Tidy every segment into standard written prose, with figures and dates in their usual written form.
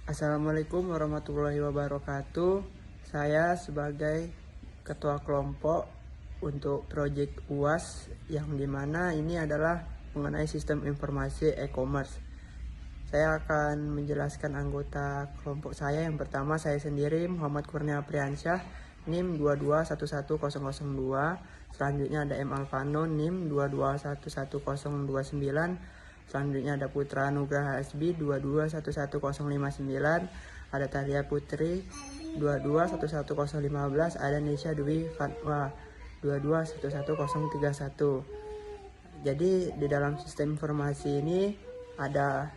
Assalamualaikum warahmatullahi wabarakatuh. Saya sebagai ketua kelompok untuk proyek UAS yang dimana ini adalah mengenai sistem informasi e-commerce. Saya akan menjelaskan anggota kelompok saya. Yang pertama saya sendiri Muhammad Kurnia Priansyah, NIM 2211002. Selanjutnya ada M Alvano NIM 2211029. Selanjutnya ada Putra Nugraha SB 2211059, ada Talia Putri 2211015, ada Nisha Dwi Fatwa 2211031. Jadi di dalam sistem informasi ini ada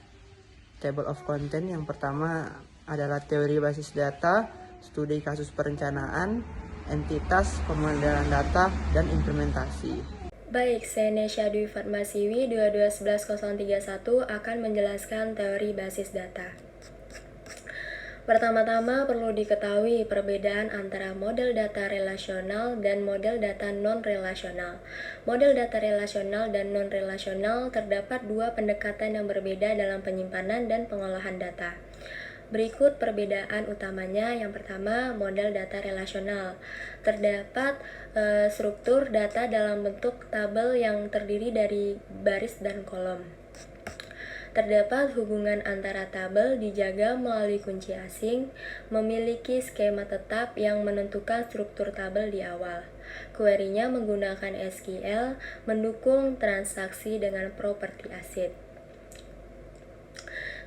table of content. Yang pertama adalah teori basis data, studi kasus perencanaan, entitas, pemodelan data, dan implementasi. Baik, saya Nesya Dwi Fatma Siwi 2211031 akan menjelaskan teori basis data. Pertama-tama perlu diketahui perbedaan antara model data relasional dan model data non-relasional. Model data relasional dan non-relasional terdapat dua pendekatan yang berbeda dalam penyimpanan dan pengolahan data. Berikut perbedaan utamanya. Yang pertama, model data relasional. Terdapat struktur data dalam bentuk tabel yang terdiri dari baris dan kolom. Terdapat hubungan antara tabel dijaga melalui kunci asing, memiliki skema tetap yang menentukan struktur tabel di awal. Query-nya menggunakan SQL, mendukung transaksi dengan properti ACID.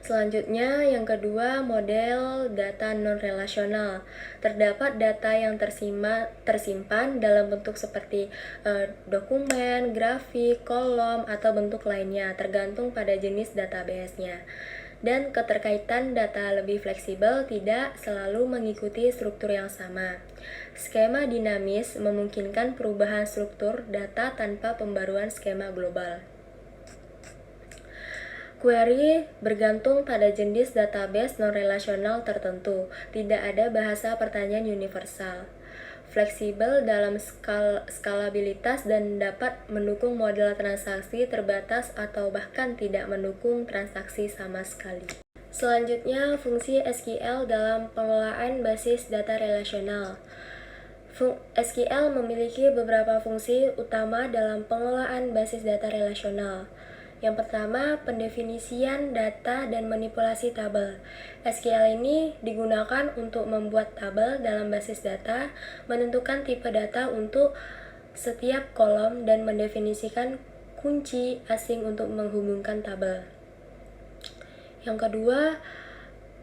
Selanjutnya, yang kedua, model data non-relasional. Terdapat data yang tersimpan dalam bentuk seperti dokumen, grafik, kolom, atau bentuk lainnya, tergantung pada jenis database-nya. Dan keterkaitan data lebih fleksibel, tidak selalu mengikuti struktur yang sama. Skema dinamis memungkinkan perubahan struktur data tanpa pembaruan skema global. Query bergantung pada jenis database non-relasional tertentu, tidak ada bahasa pertanyaan universal. Fleksibel dalam skalabilitas dan dapat mendukung model transaksi terbatas atau bahkan tidak mendukung transaksi sama sekali. Selanjutnya, fungsi SQL dalam pengelolaan basis data relasional. SQL memiliki beberapa fungsi utama dalam pengelolaan basis data relasional. Yang pertama, pendefinisian data dan manipulasi tabel. SQL ini digunakan untuk membuat tabel dalam basis data, menentukan tipe data untuk setiap kolom, dan mendefinisikan kunci asing untuk menghubungkan tabel. Yang kedua,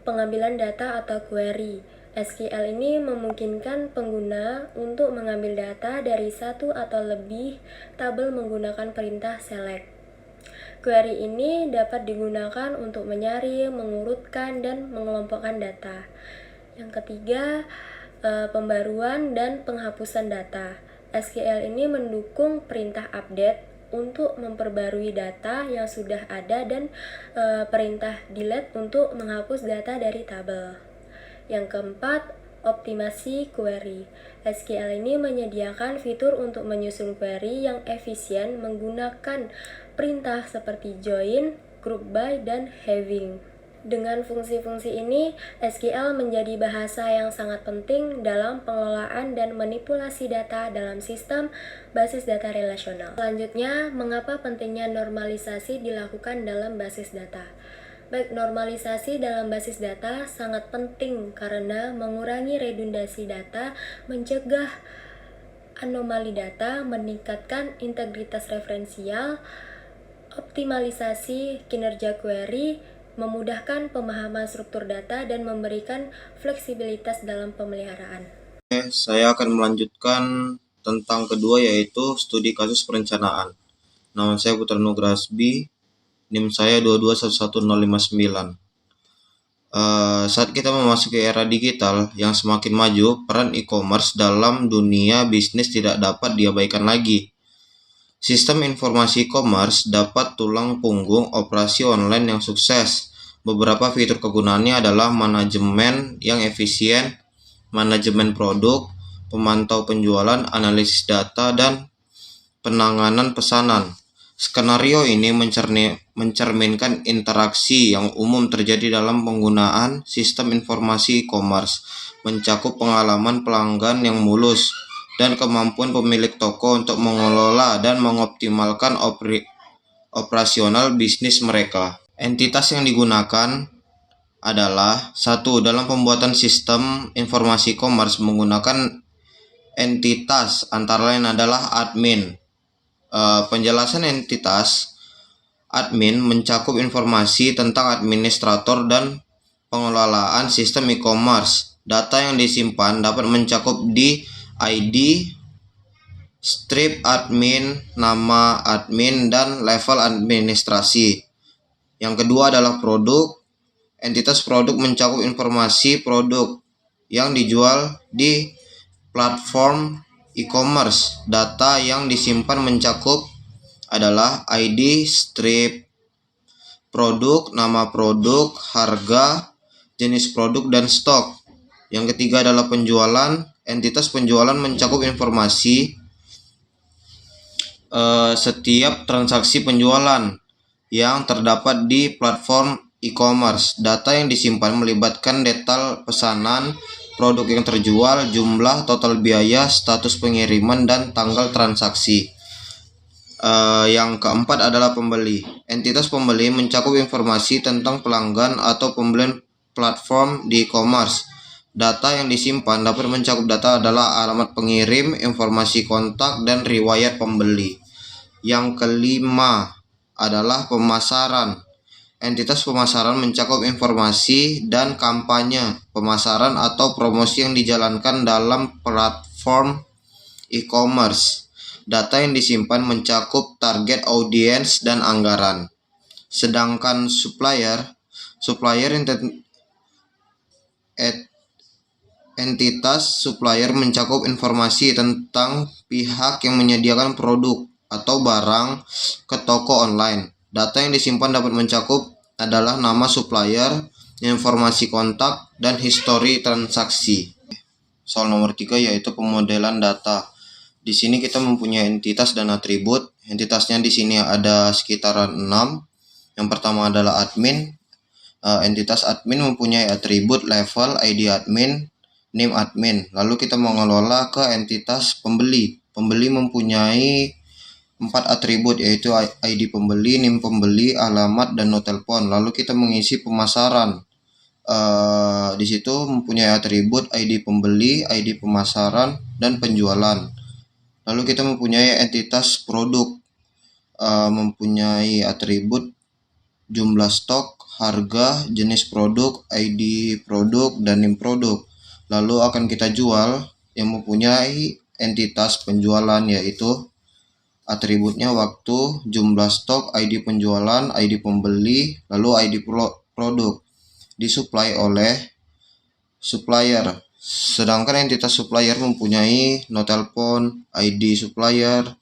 pengambilan data atau query. SQL ini memungkinkan pengguna untuk mengambil data dari satu atau lebih tabel menggunakan perintah select. Query ini dapat digunakan untuk menyaring, mengurutkan, dan mengelompokkan data. Yang ketiga, pembaruan dan penghapusan data. SQL ini mendukung perintah update untuk memperbarui data yang sudah ada dan perintah delete untuk menghapus data dari tabel. Yang keempat, optimasi query. SQL ini menyediakan fitur untuk menyusun query yang efisien menggunakan perintah seperti join, group by, dan having. Dengan fungsi-fungsi ini, SQL menjadi bahasa yang sangat penting dalam pengelolaan dan manipulasi data dalam sistem basis data relasional. Selanjutnya, mengapa pentingnya normalisasi dilakukan dalam basis data? Baik, normalisasi dalam basis data sangat penting karena mengurangi redundasi data, mencegah anomali data, meningkatkan integritas referensial, optimalisasi kinerja query, memudahkan pemahaman struktur data, dan memberikan fleksibilitas dalam pemeliharaan. Saya akan melanjutkan tentang kedua, yaitu studi kasus perencanaan. Nama saya Putra Nugraha SB, NIM saya 2211059. Saat kita memasuki era digital yang semakin maju, peran e-commerce dalam dunia bisnis tidak dapat diabaikan lagi. Sistem informasi e-commerce dapat tulang punggung operasi online yang sukses. Beberapa fitur kegunaannya adalah manajemen yang efisien, manajemen produk, pemantau penjualan, analisis data, dan penanganan pesanan. Skenario ini mencerminkan interaksi yang umum terjadi dalam penggunaan sistem informasi e-commerce, mencakup pengalaman pelanggan yang mulus dan kemampuan pemilik toko untuk mengelola dan mengoptimalkan operasional bisnis mereka. Entitas yang digunakan adalah satu, dalam pembuatan sistem informasi e-commerce menggunakan entitas antara lain adalah admin. Penjelasan entitas admin mencakup informasi tentang administrator dan pengelolaan sistem e-commerce. Data yang disimpan dapat mencakup di ID, strip admin, nama admin, dan level administrasi. Yang kedua adalah produk. Entitas produk mencakup informasi produk yang dijual di platform e-commerce. Data yang disimpan mencakup adalah ID, strip produk, nama produk, harga, jenis produk, dan stok. Yang ketiga adalah penjualan. Entitas penjualan mencakup informasi setiap transaksi penjualan yang terdapat di platform e-commerce. Data yang disimpan melibatkan detail pesanan, produk yang terjual, jumlah, total biaya, status pengiriman, dan tanggal transaksi. Yang keempat adalah pembeli. Entitas pembeli mencakup informasi tentang pelanggan atau pembelian platform di e-commerce. Data yang disimpan dapat mencakup data adalah alamat pengirim, informasi kontak, dan riwayat pembeli. Yang kelima adalah pemasaran. Entitas pemasaran mencakup informasi dan kampanye pemasaran atau promosi yang dijalankan dalam platform e-commerce. Data yang disimpan mencakup target audiens dan anggaran. Sedangkan entitas supplier mencakup informasi tentang pihak yang menyediakan produk atau barang ke toko online. Data yang disimpan dapat mencakup adalah nama supplier, informasi kontak, dan histori transaksi. Soal nomor 3 yaitu pemodelan data. Di sini kita mempunyai entitas dan atribut. Entitasnya di sini ada sekitar 6. Yang pertama adalah admin. Entitas admin mempunyai atribut level, ID admin, name admin. Lalu kita mengelola ke entitas pembeli. Pembeli mempunyai 4 atribut yaitu ID pembeli, NIM pembeli, alamat, dan nomor telepon. Lalu kita mengisi pemasaran. Di situ mempunyai atribut ID pembeli, ID pemasaran, dan penjualan. Lalu kita mempunyai entitas produk, mempunyai atribut jumlah stok, harga, jenis produk, ID produk, dan NIM produk. Lalu akan kita jual yang mempunyai entitas penjualan yaitu atributnya waktu, jumlah stok, ID penjualan, ID pembeli, lalu ID produk. Disuplai oleh supplier. Sedangkan entitas supplier mempunyai nomor telepon, ID supplier,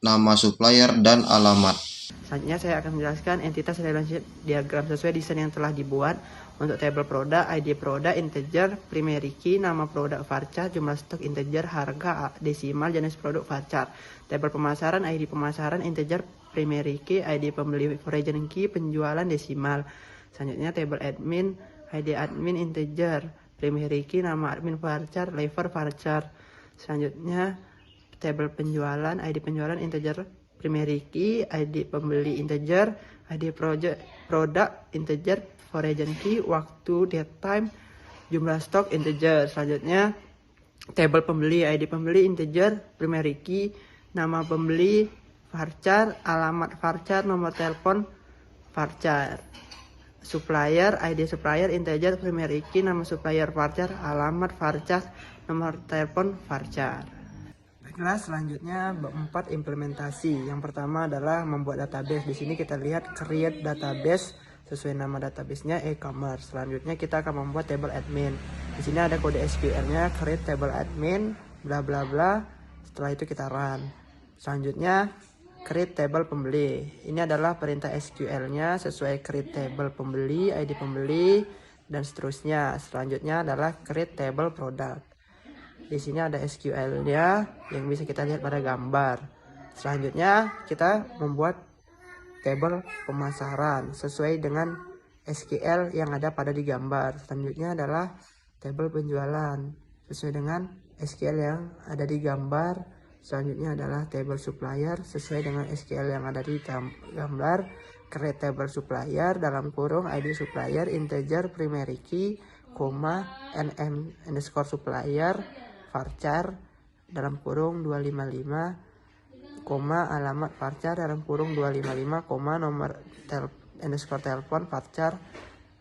nama supplier, dan alamat. Selanjutnya saya akan menjelaskan entitas relationship diagram sesuai desain yang telah dibuat. Untuk tabel produk, ID produk, integer, primary key, nama produk varchar, jumlah stok integer, harga desimal, jenis produk varchar. Tabel pemasaran, ID pemasaran, integer, primary key, ID pembeli, foreign key, penjualan desimal. Selanjutnya tabel admin, ID admin, integer, primary key, nama admin varchar, level varchar. Selanjutnya tabel penjualan, ID penjualan, integer, primary key, ID pembeli, integer, ID produk, integer, foreign key, waktu, date time, jumlah stok, integer. Selanjutnya tabel pembeli, ID pembeli, integer, primary key, nama pembeli, varchar, alamat varchar, nomor telepon varchar. Supplier, ID supplier, integer, primary key, nama supplier varchar, alamat varchar, nomor telepon varchar. Baiklah, selanjutnya bab 4 implementasi. Yang pertama adalah membuat database. Di sini kita lihat create database sesuai nama database-nya e-commerce. Selanjutnya kita akan membuat table admin. Di sini ada kode SQL-nya create table admin bla bla bla. Setelah itu kita run. Selanjutnya create table pembeli. Ini adalah perintah SQL-nya sesuai create table pembeli, ID pembeli, dan seterusnya. Selanjutnya adalah create table product. Di sini ada SQL-nya yang bisa kita lihat pada gambar. Selanjutnya kita membuat tabel pemasaran sesuai dengan SQL yang ada pada di gambar. Selanjutnya adalah tabel penjualan sesuai dengan SQL yang ada di gambar. Selanjutnya adalah tabel supplier sesuai dengan SQL yang ada di gambar. Create table supplier dalam kurung ID supplier integer primary key, nm underscore supplier varchar dalam kurung 255, alamat varchar dalam kurung 255, nomor underscore telepon varchar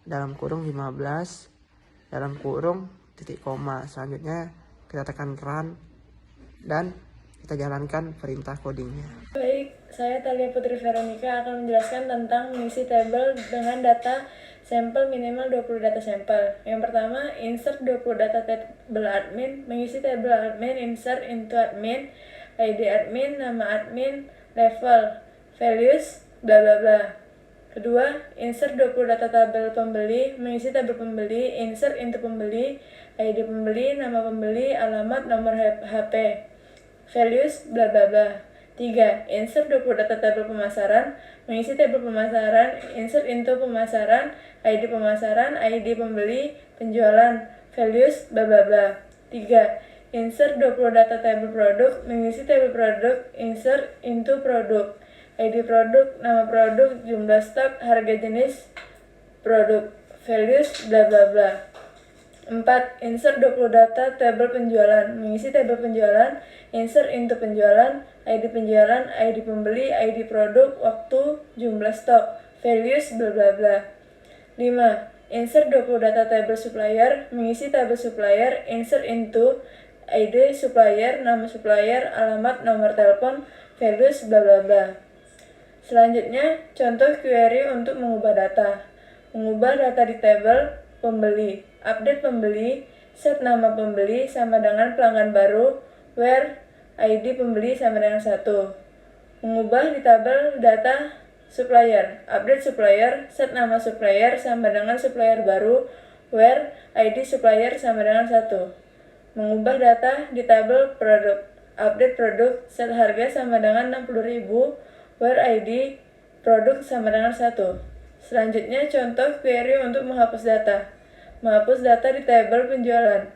dalam kurung 15 dalam kurung titik koma. Selanjutnya kita tekan run dan kita jalankan perintah codingnya. Baik, saya Talia Putri Veronica akan menjelaskan tentang mengisi tabel dengan data sampel minimal 20 data sampel. Yang pertama, insert 20 data tabel admin, mengisi tabel admin, insert into admin, ID admin, nama admin, level, values, bla bla bla. Kedua, insert 20 data tabel pembeli, mengisi tabel pembeli, insert into pembeli, ID pembeli, nama pembeli, alamat, nomor HP, values, bla bla bla. 3. Insert 20 data tabel pemasaran, mengisi tabel pemasaran, insert into pemasaran, ID pemasaran, ID pembeli, penjualan, values, bla bla bla. 3. Insert 20 data tabel produk, mengisi tabel produk, insert into produk, ID produk, nama produk, jumlah stok, harga jenis produk, values, bla bla bla. 4. Insert 20 data tabel penjualan, mengisi tabel penjualan, insert into penjualan, ID penjualan, ID pembeli, ID produk, waktu, jumlah stok, values, bla bla bla. 5. Insert 20 data tabel supplier, mengisi tabel supplier, insert into ID supplier, nama supplier, alamat, nomor telepon, values, bla bla bla. Selanjutnya, contoh query untuk mengubah data. Mengubah data di tabel pembeli, update pembeli, set nama pembeli sama dengan pelanggan baru, where ID pembeli sama dengan 1. Mengubah di tabel data supplier, update supplier, set nama supplier sama dengan supplier baru, where ID supplier sama dengan 1. Mengubah data di tabel produk, update produk, set harga sama dengan 60.000, where ID produk sama dengan 1. Selanjutnya contoh query untuk menghapus data. Menghapus data di tabel penjualan.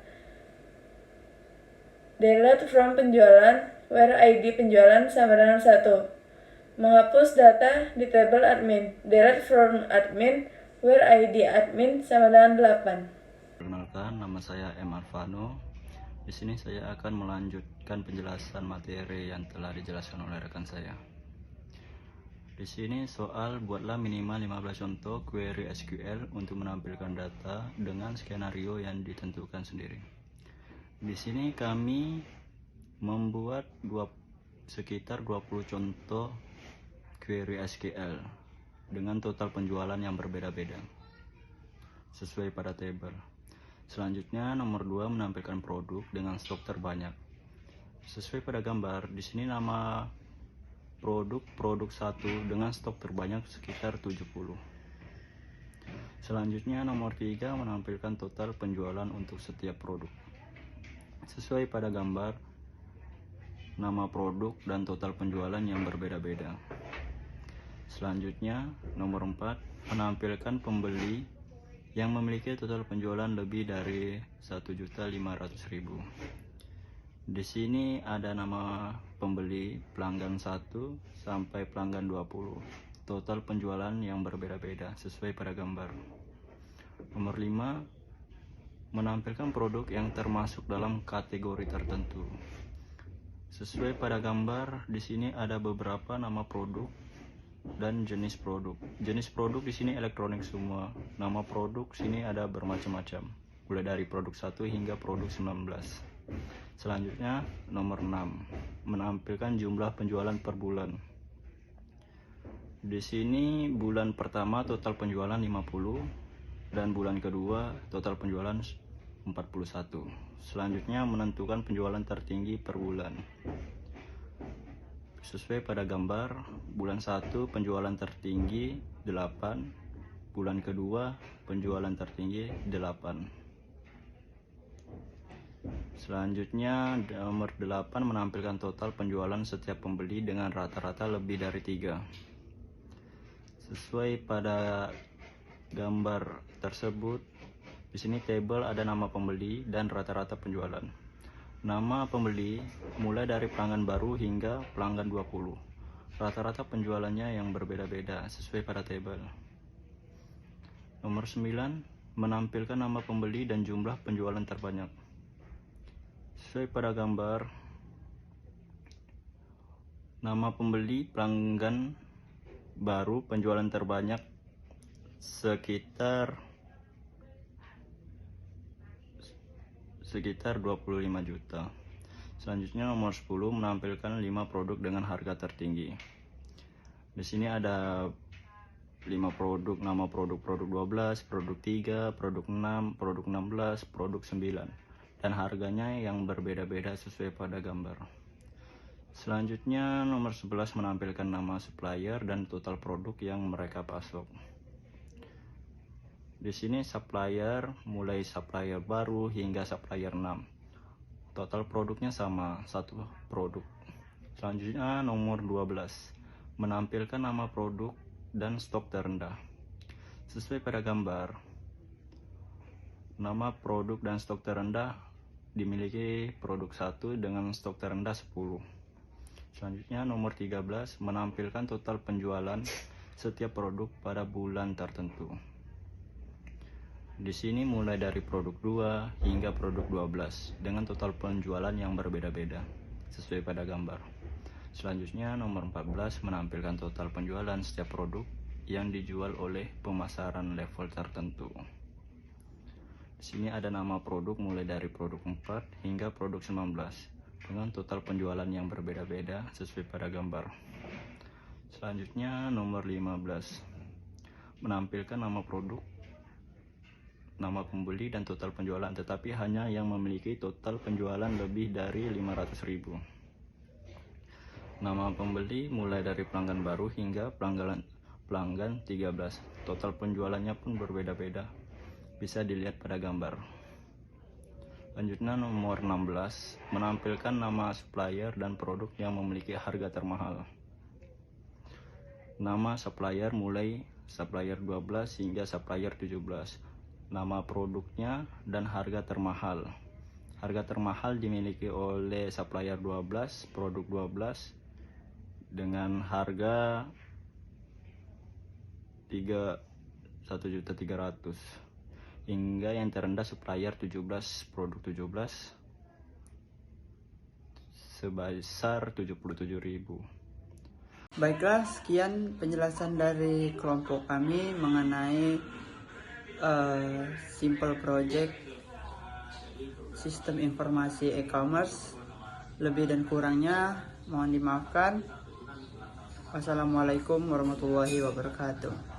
Delete from penjualan, where ID penjualan sama dengan 1. Menghapus data di tabel admin. Delete from admin, where ID admin sama dengan 8. Perkenalkan, nama saya M. Alvano. Di sini saya akan melanjutkan penjelasan materi yang telah dijelaskan oleh rekan saya. Di sini soal buatlah minimal 15 contoh query SQL untuk menampilkan data dengan skenario yang ditentukan sendiri. Di sini kami membuat sekitar 20 contoh query SQL dengan total penjualan yang berbeda-beda sesuai pada tabel. Selanjutnya nomor 2 menampilkan produk dengan stok terbanyak. Sesuai pada gambar, di sini nama produk 1 dengan stok terbanyak sekitar 70. Selanjutnya nomor 3 menampilkan total penjualan untuk setiap produk. Sesuai pada gambar, nama produk dan total penjualan yang berbeda-beda. Selanjutnya nomor 4 menampilkan pembeli yang memiliki total penjualan lebih dari 1.500.000. Di sini ada nama pembeli pelanggan 1 sampai pelanggan 20. Total penjualan yang berbeda-beda sesuai pada gambar. Nomor 5 menampilkan produk yang termasuk dalam kategori tertentu. Sesuai pada gambar, di sini ada beberapa nama produk dan jenis produk. Jenis produk di sini elektronik semua. Nama produk sini ada bermacam-macam, mulai dari produk 1 hingga produk 19. Selanjutnya nomor 6 menampilkan jumlah penjualan per bulan. Di sini bulan pertama total penjualan 50 dan bulan kedua total penjualan 41. Selanjutnya menentukan penjualan tertinggi per bulan. Sesuai pada gambar, bulan 1 penjualan tertinggi 8, bulan kedua penjualan tertinggi 8. Selanjutnya nomor 8 menampilkan total penjualan setiap pembeli dengan rata-rata lebih dari 3. Sesuai pada gambar tersebut, di sini tabel ada nama pembeli dan rata-rata penjualan. Nama pembeli mulai dari pelanggan baru hingga pelanggan 20. Rata-rata penjualannya yang berbeda-beda sesuai pada tabel. Nomor 9 menampilkan nama pembeli dan jumlah penjualan terbanyak. Sesuai pada gambar, nama pembeli pelanggan baru penjualan terbanyak sekitar 25 juta. Selanjutnya nomor 10 menampilkan 5 produk dengan harga tertinggi. Di sini ada 5 produk, nama produk 12, produk 3, produk 6, produk 16, produk 9. Dan harganya yang berbeda-beda sesuai pada gambar. Selanjutnya nomor 11 menampilkan nama supplier dan total produk yang mereka pasok. Di sini supplier mulai supplier baru hingga supplier 6. Total produknya sama, 1 produk. Selanjutnya nomor 12 menampilkan nama produk dan stok terendah. Sesuai pada gambar, nama produk dan stok terendah dimiliki produk 1 dengan stok terendah 10. Selanjutnya nomor 13 menampilkan total penjualan setiap produk pada bulan tertentu. Di sini mulai dari produk 2 hingga produk 12 dengan total penjualan yang berbeda-beda sesuai pada gambar. Selanjutnya nomor 14 menampilkan total penjualan setiap produk yang dijual oleh pemasaran level tertentu. Di sini ada nama produk mulai dari produk 4 hingga produk 19 dengan total penjualan yang berbeda-beda sesuai pada gambar. Selanjutnya nomor 15 menampilkan nama produk, nama pembeli dan total penjualan, tetapi hanya yang memiliki total penjualan lebih dari 500.000. Nama pembeli mulai dari pelanggan baru hingga pelanggan 13. Total penjualannya pun berbeda-beda, bisa dilihat pada gambar. Selanjutnya nomor 16 menampilkan nama supplier dan produk yang memiliki harga termahal. Nama supplier mulai supplier 12 hingga supplier 17. Nama produknya dan harga termahal. Harga termahal dimiliki oleh supplier 12, produk 12 dengan harga 1.300.000 hingga yang terendah supplier 17, produk 17 sebesar 77.000. Baiklah, sekian penjelasan dari kelompok kami mengenai Simple Project Sistem Informasi E-commerce. Lebih dan kurangnya mohon dimaafkan. Wassalamualaikum warahmatullahi wabarakatuh.